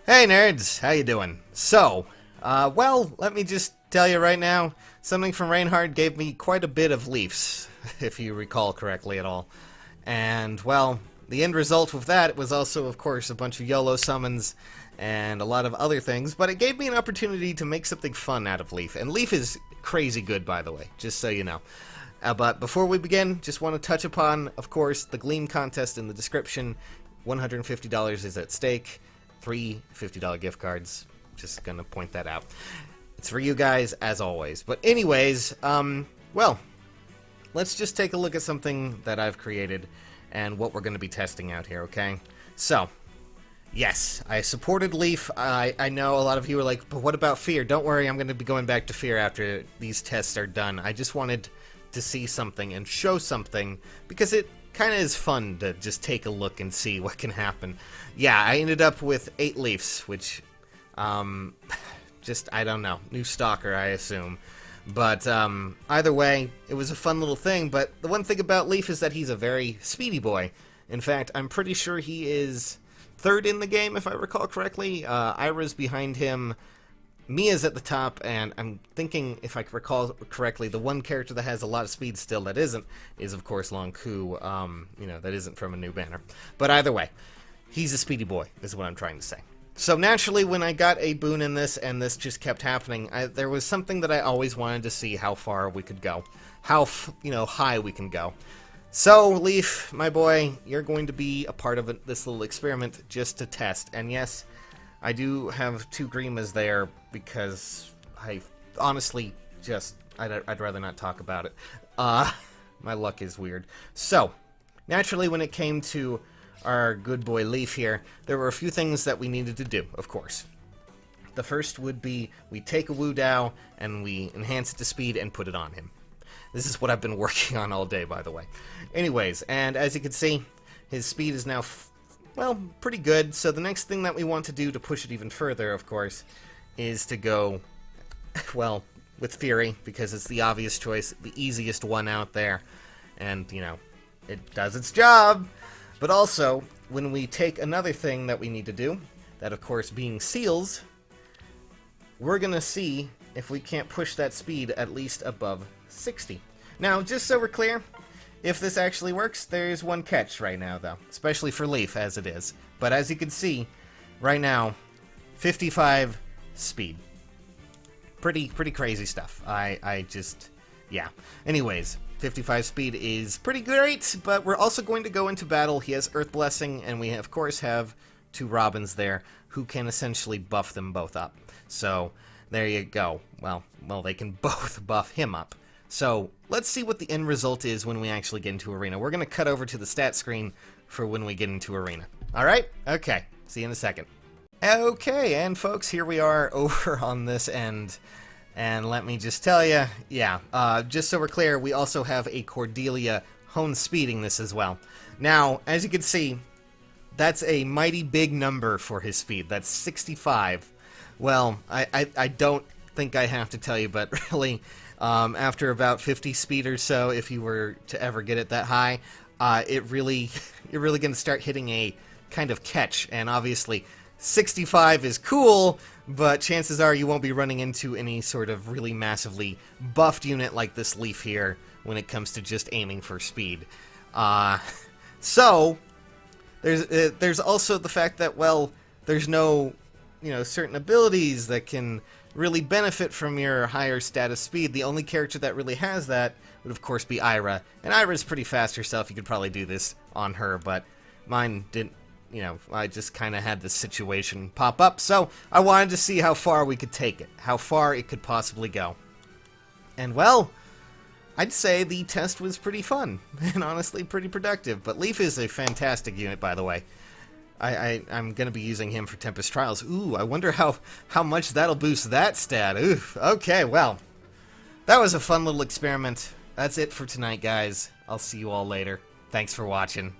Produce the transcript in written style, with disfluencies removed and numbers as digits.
Hey nerds, how you doing? So, well, let me just tell you right now, something from Reinhardt gave me quite a bit of leafs, if you recall correctly at all. And, well, the end result with that was also, of course, a bunch of YOLO summons and a lot of other things, but it gave me an opportunity to make something fun out of Leaf. And Leaf is crazy good, by the way, just so you know. But before we begin, just want to touch upon, of course, the Gleam contest in the description. $150 is at stake. 3 $50 gift cards. Just gonna point that out. It's for you guys, as always. But anyways, well, let's just take a look at something that I've created and what we're going to be testing out here, okay? So, yes, I supported Leaf. I know a lot of you are like, but what about Fear? Don't worry, I'm going to be going back to Fear after these tests are done. I just wanted to see something and show something, because it kind of is fun to just take a look and see what can happen. Yeah, I ended up with 8 Leafs, which, just, I don't know, new stalker, I assume. But, either way, it was a fun little thing, but the one thing about Leaf is that he's a very speedy boy. In fact, I'm pretty sure he is 3rd in the game, if I recall correctly. Ira's behind him, Mia's at the top, and I'm thinking, if I recall correctly, the one character that has a lot of speed still that isn't is, of course, lon'qu, you know, that isn't from a new banner. But either way, he's a speedy boy, is what I'm trying to say. So naturally, when I got a boon in this, and this just kept happening, there was something that I always wanted to see how far we could go. How, high we can go. So, Leaf, my boy, you're going to be a part of this little experiment just to test. And yes, I do have 2 Grimas there because I honestly just, I'd rather not talk about it. My luck is weird. So, naturally when it came to our good boy Leaf here, there were a few things that we needed to do, of course. The first would be, we take a Wu Dao and we enhance it to speed and put it on him. This is what I've been working on all day, by the way. Anyways, and as you can see, his speed is now well, pretty good. So the next thing that we want to do to push it even further, of course, is to go, well, with Fury, because it's the obvious choice, the easiest one out there. And, you know, it does its job. But also, when we take another thing that we need to do, that of course being Seals, we're going to see if we can't push that speed at least above 60. Now, just so we're clear, if this actually works, there's one catch right now, though. Especially for Leaf, as it is. But as you can see, right now, 55 speed. Pretty crazy stuff. I just, yeah. Anyways, 55 speed is pretty great, but we're also going to go into battle. He has Earth Blessing, and we, of course, have 2 Robins there, who can essentially buff them both up. So, there you go. Well, they can both buff him up. So, let's see what the end result is when we actually get into Arena. We're going to cut over to the stat screen for when we get into Arena. Alright? Okay. See you in a second. Okay, and folks, here we are over on this end. And let me just tell you, yeah, just so we're clear, we also have a Cordelia Hone speeding this as well. Now, as you can see, that's a mighty big number for his speed. That's 65. Well, I don't think I have to tell you, but really, after about 50 speed or so, if you were to ever get it that high, you're really going to start hitting a kind of catch. And obviously, 65 is cool, but chances are you won't be running into any sort of really massively buffed unit like this Leaf here when it comes to just aiming for speed. So, there's also the fact that, well, there's no, certain abilities that can really benefit from your higher status speed. The only character that really has that would, of course, be Ira. And Ira's pretty fast herself. You could probably do this on her, but mine didn't. I just kind of had this situation pop up, so I wanted to see how far we could take it, how far it could possibly go. And, well, I'd say the test was pretty fun, and honestly pretty productive, but Leaf is a fantastic unit, by the way. I'm going to be using him for Tempest Trials. Ooh, I wonder how much that'll boost that stat. Oof, okay, well, that was a fun little experiment. That's it for tonight, guys. I'll see you all later. Thanks for watching.